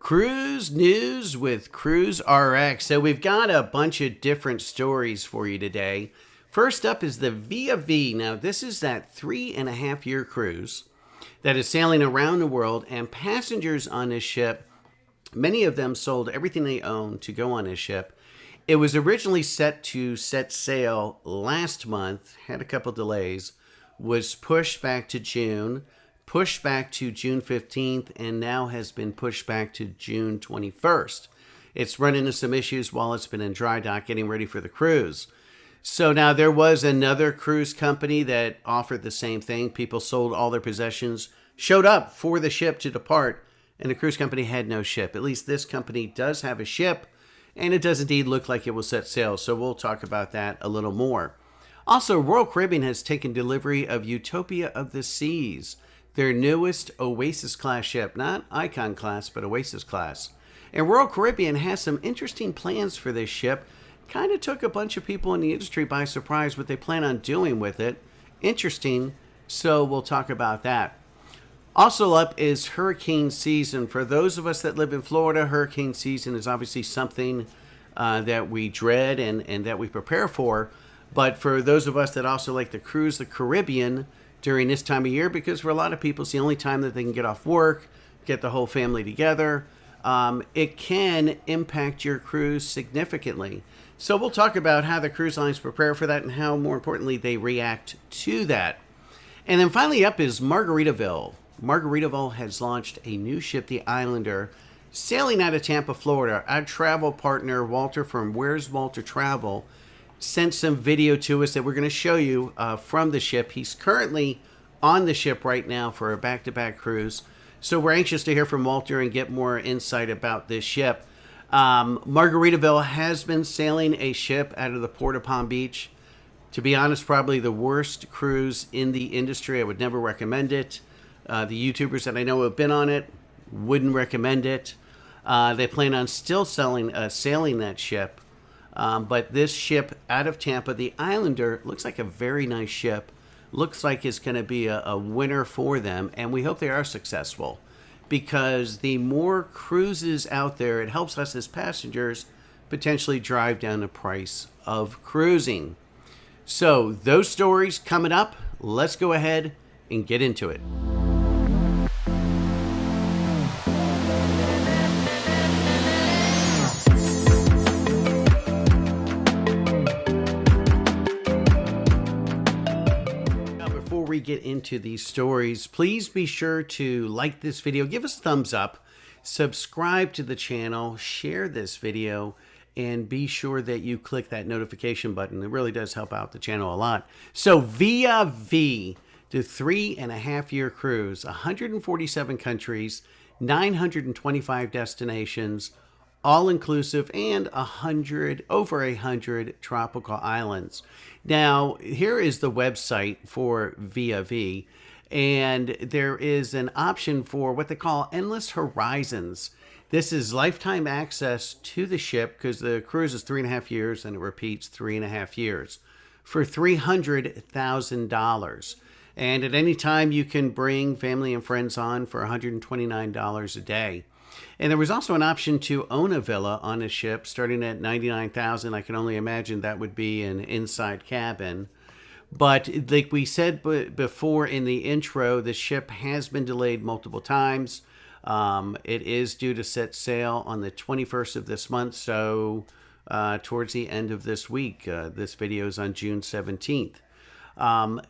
Cruise news with Cruise RX. So we've got a bunch of different stories for you today. First up is the Villa Vie. Now this is that 3.5-year cruise that is sailing around the world, and passengers on this ship, many of them sold everything they owned to go on this ship. It was originally set to set sail last month, had a couple delays, was pushed back to June, pushed back to June 15th, and now has been pushed back to June 21st. It's run into some issues while it's been in dry dock getting ready for the cruise. So now there was another cruise company that offered the same thing. People sold all their possessions, showed up for the ship to depart, and the cruise company had no ship. At least this company does have a ship, and it does indeed look like it will set sail. So we'll talk about that a little more. Also, Royal Caribbean has taken delivery of Utopia of the Seas, their newest Oasis class ship, not Icon class, but Oasis class. And Royal Caribbean has some interesting plans for this ship. Kind of took a bunch of people in the industry by surprise what they plan on doing with it. Interesting, so we'll talk about that. Also up is hurricane season. For those of us that live in Florida, hurricane season is obviously something that we dread and that we prepare for. But for those of us that also like to cruise the Caribbean during this time of year, because for a lot of people it's the only time that they can get off work, get the whole family together, it can impact your cruise significantly. So we'll talk about how the cruise lines prepare for that and how, more importantly, they react to that. And then finally up is Margaritaville. Margaritaville has launched a new ship, the Islander, sailing out of Tampa, Florida. Our travel partner, Walter from Where's Walter Travel, sent some video to us that we're going to show you from the ship. He's currently on the ship right now for a back-to-back cruise. So we're anxious to hear from Walter and get more insight about this ship. Margaritaville has been sailing a ship out of the port of Palm Beach. To be honest, probably the worst cruise in the industry. I would never recommend it. The YouTubers that I know have been on it wouldn't recommend it. They plan on still sailing that ship. But this ship out of Tampa, the Islander, looks like a very nice ship. Looks like it's going to be a winner for them, and we hope they are successful. Because the more cruises out there, it helps us as passengers potentially drive down the price of cruising. So those stories coming up. Let's go ahead and get into it. We get into these stories, please be sure to like this video, give us a thumbs up, subscribe to the channel, share this video, and be sure that you click that notification button. It really does help out the channel a lot. So Villa Vie, the 3.5-year cruise, 147 countries, 925 destinations, all-inclusive, and over 100 tropical islands. Now, here is the website for Villa Vie, and there is an option for what they call Endless Horizons. This is lifetime access to the ship, because the cruise is 3.5 years, and it repeats 3.5 years, for $300,000. And at any time, you can bring family and friends on for $129 a day. And there was also an option to own a villa on a ship starting at $99,000. I can only imagine that would be an inside cabin. But like we said before in the intro, the ship has been delayed multiple times. It is due to set sail on the 21st of this month, so towards the end of this week. This video is on June 17th.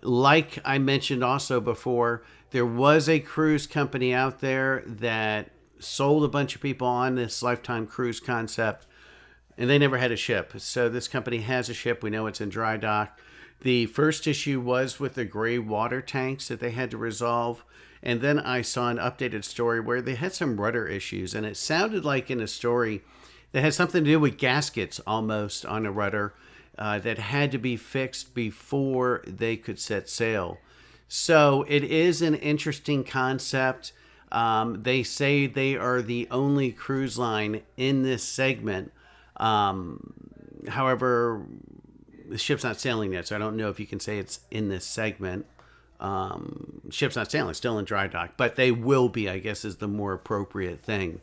Like I mentioned also before, there was a cruise company out there that sold a bunch of people on this lifetime cruise concept, and they never had a ship. So this company has a ship. We know it's in dry dock. The first issue was with the gray water tanks that they had to resolve. And then I saw an updated story where they had some rudder issues, and it sounded like in a story that had something to do with gaskets almost on a rudder that had to be fixed before they could set sail. So it is an interesting concept. They say they are the only cruise line in this segment. However, the ship's not sailing yet, so I don't know if you can say it's in this segment. ship's not sailing, still in dry dock, but they will be, I guess, is the more appropriate thing.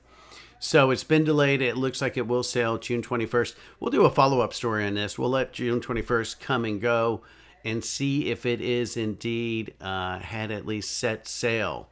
So it's been delayed. It looks like it will sail June 21st. We'll do a follow-up story on this. We'll let June 21st come and go and see if it is indeed had at least set sail.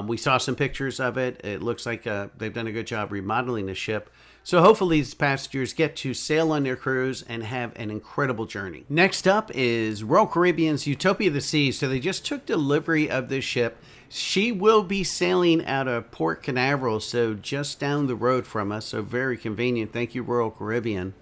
We saw some pictures of it. It looks like they've done a good job remodeling the ship. So hopefully these passengers get to sail on their cruise and have an incredible journey. Next up is Royal Caribbean's Utopia of the Seas. So they just took delivery of this ship. She will be sailing out of Port Canaveral, so just down the road from us. So very convenient. Thank you, Royal Caribbean.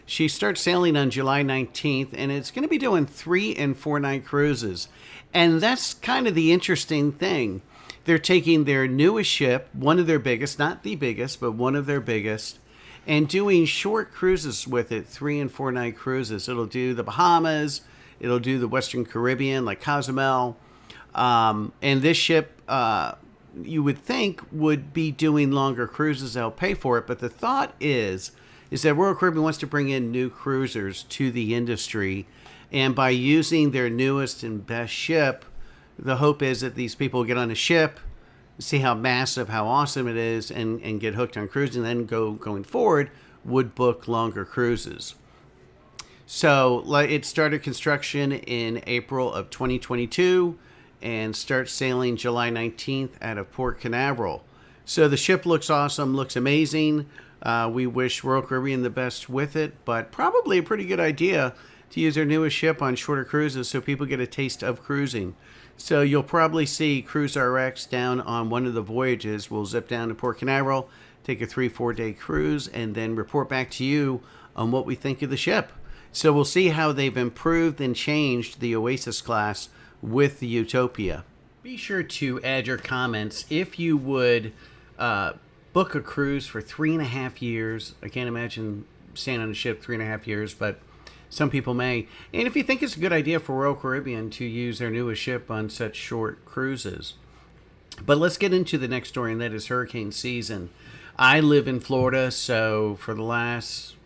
She starts sailing on July 19th, and it's going to be doing 3 and 4 night cruises. And that's kind of the interesting thing. They're taking their newest ship, one of their biggest, not the biggest, but one of their biggest, and doing short cruises with it, 3 and 4 night cruises. It'll do the Bahamas, it'll do the Western Caribbean like Cozumel, and this ship, you would think, would be doing longer cruises. They'll pay for it, but the thought is that Royal Caribbean wants to bring in new cruisers to the industry, and by using their newest and best ship, the hope is that these people get on a ship, see how massive, how awesome it is, and get hooked on cruising, and then going forward would book longer cruises. So it started construction in April of 2022 and starts sailing July 19th out of Port Canaveral. So the ship looks awesome, looks amazing. We wish Royal Caribbean the best with it, but probably a pretty good idea to use their newest ship on shorter cruises so people get a taste of cruising. So you'll probably see Cruise RX down on one of the voyages. We'll zip down to Port Canaveral, take a 3-4 day cruise, and then report back to you on what we think of the ship. So we'll see how they've improved and changed the Oasis class with the Utopia. Be sure to add your comments if you would book a cruise for 3.5 years. I can't imagine staying on a ship 3.5 years, but some people may. And if you think it's a good idea for Royal Caribbean to use their newest ship on such short cruises. But let's get into the next story, and that is hurricane season. I live in Florida, so for the last,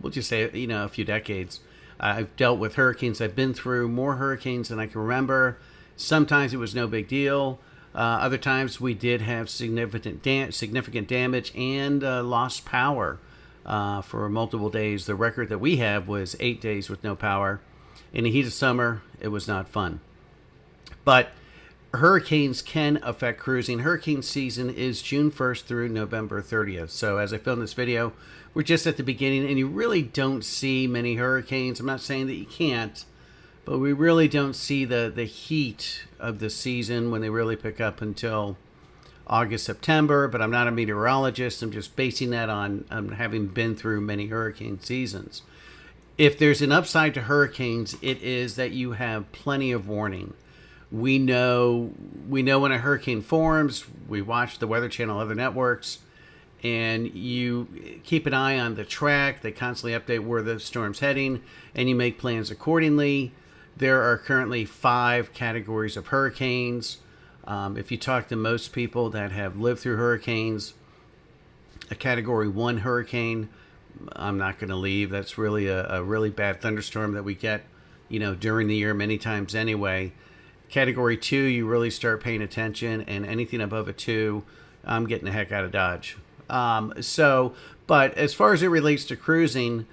we'll just say, a few decades, I've dealt with hurricanes. I've been through more hurricanes than I can remember. Sometimes it was no big deal. Other times we did have significant damage and lost power. For multiple days. The record that we have was 8 days with no power. In the heat of summer, it was not fun. But hurricanes can affect cruising. Hurricane season is June 1st through November 30th. So as I film this video, we're just at the beginning, and you really don't see many hurricanes. I'm not saying that you can't, but we really don't see the heat of the season when they really pick up until August, September, but I'm not a meteorologist. I'm just basing that on having been through many hurricane seasons. If there's an upside to hurricanes, it is that you have plenty of warning. We know when a hurricane forms. We watch the Weather Channel, other networks, and you keep an eye on the track. They constantly update where the storm's heading, and you make plans accordingly. There are currently 5 categories of hurricanes. If you talk to most people that have lived through hurricanes, a Category 1 hurricane, I'm not going to leave. That's really a really bad thunderstorm that we get, during the year many times anyway. Category 2, you really start paying attention, and anything above a 2, I'm getting the heck out of Dodge. But as far as it relates to cruising,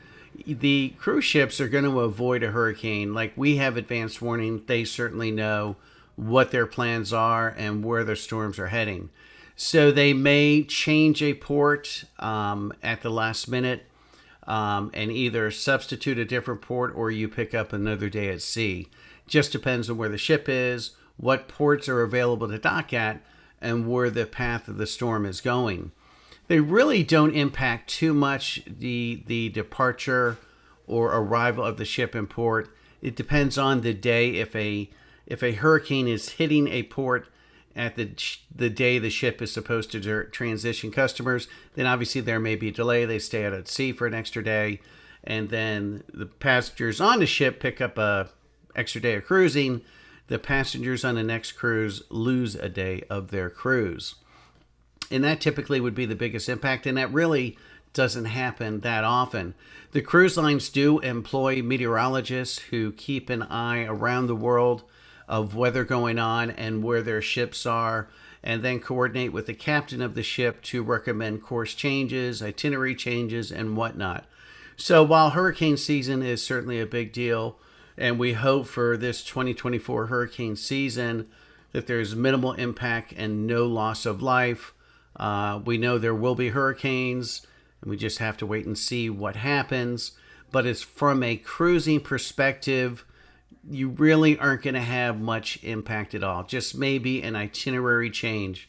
the cruise ships are going to avoid a hurricane. Like, we have advanced warning. They certainly know what their plans are and where their storms are heading. So they may change a port at the last minute and either substitute a different port, or you pick up another day at sea. Just depends on where the ship is, what ports are available to dock at, and where the path of the storm is going. They really don't impact too much the departure or arrival of the ship in port. It depends on the day. If a hurricane is hitting a port at the day the ship is supposed to transition customers, then obviously there may be a delay. They stay out at sea for an extra day, and then the passengers on the ship pick up a extra day of cruising. The passengers on the next cruise lose a day of their cruise. And that typically would be the biggest impact, and that really doesn't happen that often. The cruise lines do employ meteorologists who keep an eye around the world of weather going on and where their ships are, and then coordinate with the captain of the ship to recommend course changes, itinerary changes, and whatnot. So while hurricane season is certainly a big deal, and we hope for this 2024 hurricane season that there's minimal impact and no loss of life, we know there will be hurricanes, and we just have to wait and see what happens. But it's from a cruising perspective, you really aren't going to have much impact at all. Just maybe an itinerary change.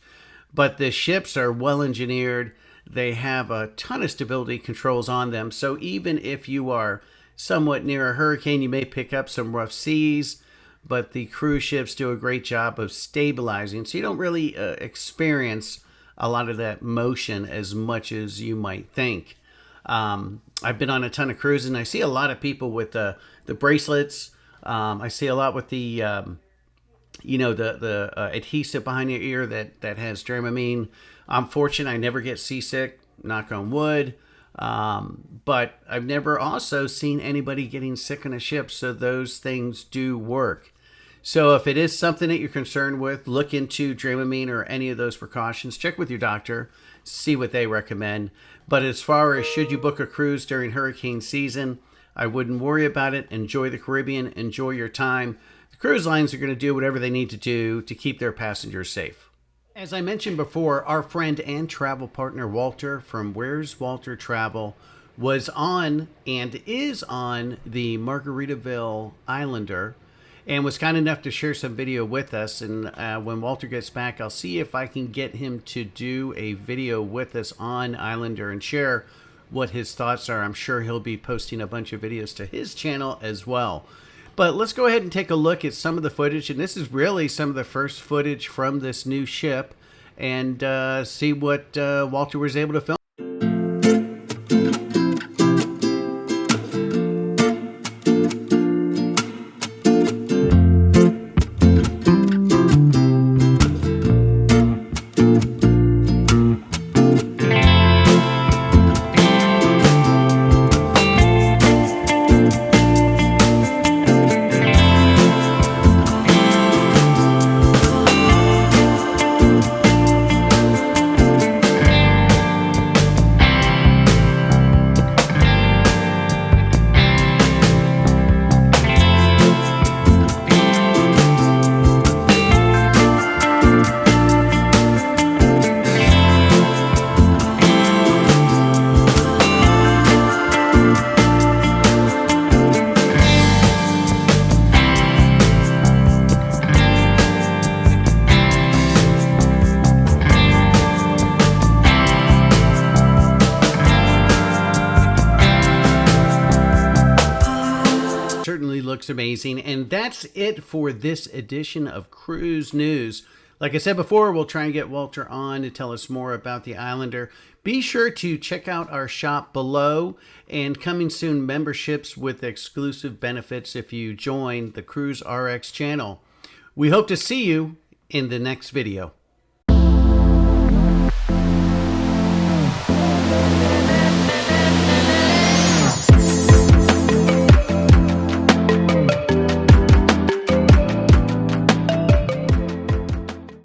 But the ships are well engineered. They have a ton of stability controls on them. So even if you are somewhat near a hurricane, you may pick up some rough seas. But the cruise ships do a great job of stabilizing. So you don't really experience a lot of that motion as much as you might think. I've been on a ton of cruises, and I see a lot of people with the bracelets. I see a lot with the adhesive behind your ear that has Dramamine. I'm fortunate I never get seasick, knock on wood. But I've never also seen anybody getting sick on a ship, so those things do work. So if it is something that you're concerned with, look into Dramamine or any of those precautions. Check with your doctor, see what they recommend. But as far as should you book a cruise during hurricane season, I wouldn't worry about it. Enjoy the Caribbean, enjoy your time. The cruise lines are going to do whatever they need to do to keep their passengers safe. As I mentioned before, our friend and travel partner Walter from Where's Walter Travel was on and is on the Margaritaville Islander and was kind enough to share some video with us. And when Walter gets back, I'll see if I can get him to do a video with us on Islander and share what his thoughts are. I'm sure he'll be posting a bunch of videos to his channel as well. But let's go ahead and take a look at some of the footage. And this is really some of the first footage from this new ship, and see what Walter was able to film. Certainly looks amazing. And that's it for this edition of Cruise News. Like I said before, we'll try and get Walter on to tell us more about the Islander. Be sure to check out our shop below, and coming soon, memberships with exclusive benefits if you join the Cruise RX channel. We hope to see you in the next video.